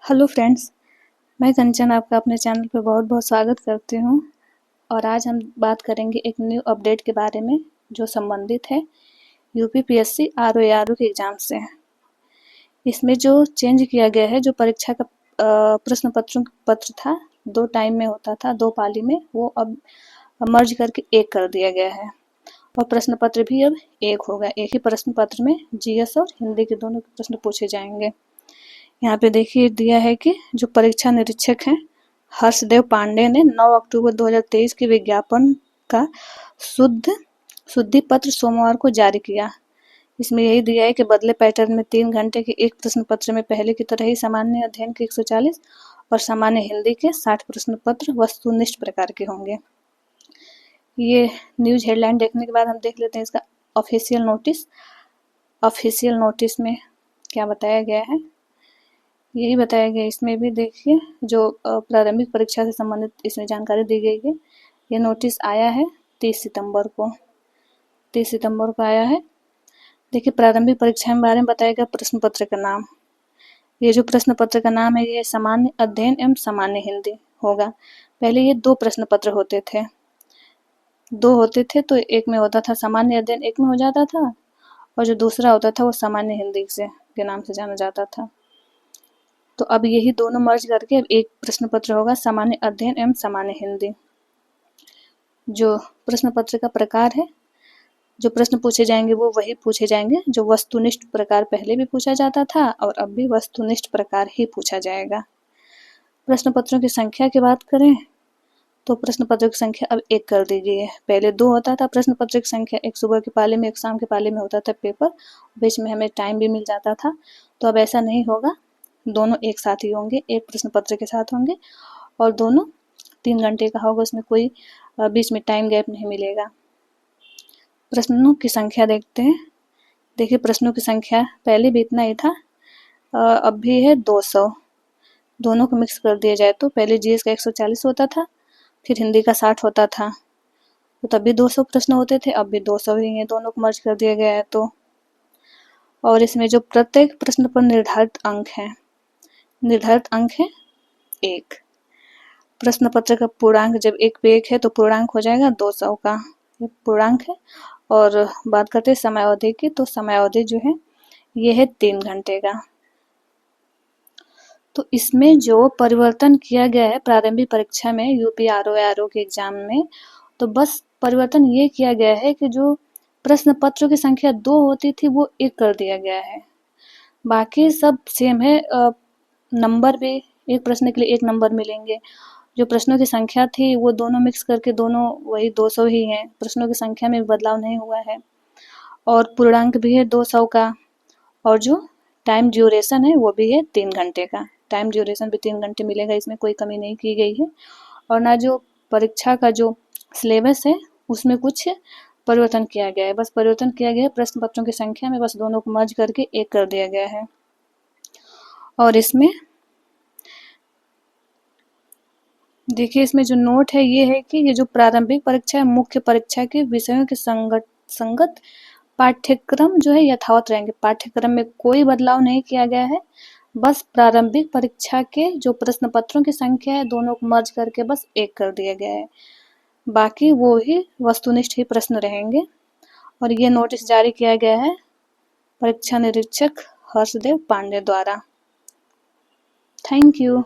Hello friends, मैं कंचन आपका अपने चैनल पे बहुत बहुत स्वागत करती हूँ। और आज हम बात करेंगे एक न्यू अपडेट के बारे में जो संबंधित है यूपीपीएससी आरओ के एग्ज़ाम से। इसमें जो चेंज किया गया है, जो परीक्षा का प्रश्न पत्र था, 2 टाइम में होता था, 2 पाली में, वो अब मर्ज करके एक कर दिया गया है। और प्रश्न पत्र भी अब एक होगा। एक ही प्रश्न पत्र में जीएस और हिंदी के दोनों प्रश्न पूछे जाएंगे। यहाँ पे देखिए दिया है कि जो परीक्षा निरीक्षक हैं हर्षदेव पांडे ने 9 अक्टूबर 2023 के विज्ञापन का शुद्धि पत्र सोमवार को जारी किया। इसमें यही दिया है कि बदले पैटर्न में 3 घंटे के एक प्रश्न पत्र में पहले की तरह ही सामान्य अध्ययन के 140 और सामान्य हिंदी के 60 प्रश्न पत्र वस्तुनिष्ठ प्रकार के होंगे। ये न्यूज हेडलाइन देखने के बाद हम देख लेते हैं इसका ऑफिशियल नोटिस। ऑफिशियल नोटिस में क्या बताया गया है, यही बताया गया। इसमें भी देखिए जो प्रारंभिक परीक्षा से संबंधित इसमें जानकारी दी गई है। ये नोटिस आया है 30 सितंबर को आया है। देखिए प्रारंभिक परीक्षा के बारे में बताया गया। प्रश्न पत्र का नाम, ये जो प्रश्न पत्र का नाम है ये सामान्य अध्ययन एवं सामान्य हिंदी होगा। पहले ये 2 प्रश्न पत्र होते थे, तो एक में होता था सामान्य अध्ययन, एक में हो जाता था, और जो दूसरा होता था वो सामान्य हिंदी के नाम से जाना जाता था। तो अब यही दोनों मर्ज करके अब एक प्रश्न पत्र होगा, सामान्य अध्ययन एवं सामान्य हिंदी। जो प्रश्न पत्र का प्रकार है, जो प्रश्न पूछे जाएंगे वो वही पूछे जाएंगे जो वस्तुनिष्ठ प्रकार पहले भी पूछा जाता था और अब भी वस्तुनिष्ठ प्रकार ही पूछा जाएगा। प्रश्न पत्रों की संख्या की बात करें तो प्रश्न पत्रों की संख्या अब 1 कर दी गई है। पहले 2 होता था प्रश्न पत्र की संख्या, एक सुबह के पाले में एक शाम के पाले में होता था पेपर, बीच में हमें टाइम भी मिल जाता था। तो अब ऐसा नहीं होगा, दोनों एक साथ ही होंगे, एक प्रश्न पत्र के साथ होंगे और दोनों 3 घंटे का होगा, उसमें कोई बीच में टाइम गैप नहीं मिलेगा। प्रश्नों की संख्या देखते हैं। देखिए प्रश्नों की संख्या पहले भी इतना ही था, अब भी है 200। दोनों को मिक्स कर दिया जाए तो पहले जीएस का 140 होता था, फिर हिंदी का 60 होता था, तो तब भी 200 प्रश्न होते थे, अब भी 200 ही हैं। दोनों को मर्ज कर दिया गया है तो। और इसमें जो प्रत्येक प्रश्न पर निर्धारित अंक है 1। प्रश्न पत्र का पूर्णांक जब 1 पे 1 है तो पूर्णांक हो जाएगा 200 का, ये पूर्णांक है। और बात करते हैं समयावधि की, तो समयावधि जो है ये है 3 घंटे का। तो इसमें जो परिवर्तन किया गया है प्रारंभिक परीक्षा में यूपी आरओ के एग्जाम में, तो बस परिवर्तन ये किया गया है कि जो प्रश्न पत्रों की संख्या 2 होती थी वो 1 कर दिया गया है। बाकी सब सेम है। नंबर भी एक प्रश्न के लिए 1 नंबर मिलेंगे। जो प्रश्नों की संख्या थी वो दोनों मिक्स करके दोनों वही 200 ही हैं। प्रश्नों की संख्या में बदलाव नहीं हुआ है और पूर्णांक भी है 200 का। और जो टाइम ड्यूरेशन है वो भी है 3 घंटे का। टाइम ड्यूरेशन भी 3 घंटे मिलेगा, इसमें कोई कमी नहीं की गई है। और ना जो परीक्षा का जो सिलेबस है उसमें कुछ परिवर्तन किया गया है। बस परिवर्तन किया गया है प्रश्न पत्रों की संख्या में, बस दोनों को मर्ज करके 1 कर दिया गया है। और इसमें देखिए इसमें जो नोट है ये है कि ये जो प्रारंभिक परीक्षा है मुख्य परीक्षा के विषयों के संगत पाठ्यक्रम जो है यथावत रहेंगे। पाठ्यक्रम में कोई बदलाव नहीं किया गया है, बस प्रारंभिक परीक्षा के जो प्रश्न पत्रों की संख्या है दोनों को मर्ज करके बस 1 कर दिया गया है। बाकी वो ही वस्तुनिष्ठ ही प्रश्न रहेंगे। और ये नोटिस जारी किया गया है परीक्षा निरीक्षक हर्षदेव पांडे द्वारा। Thank you.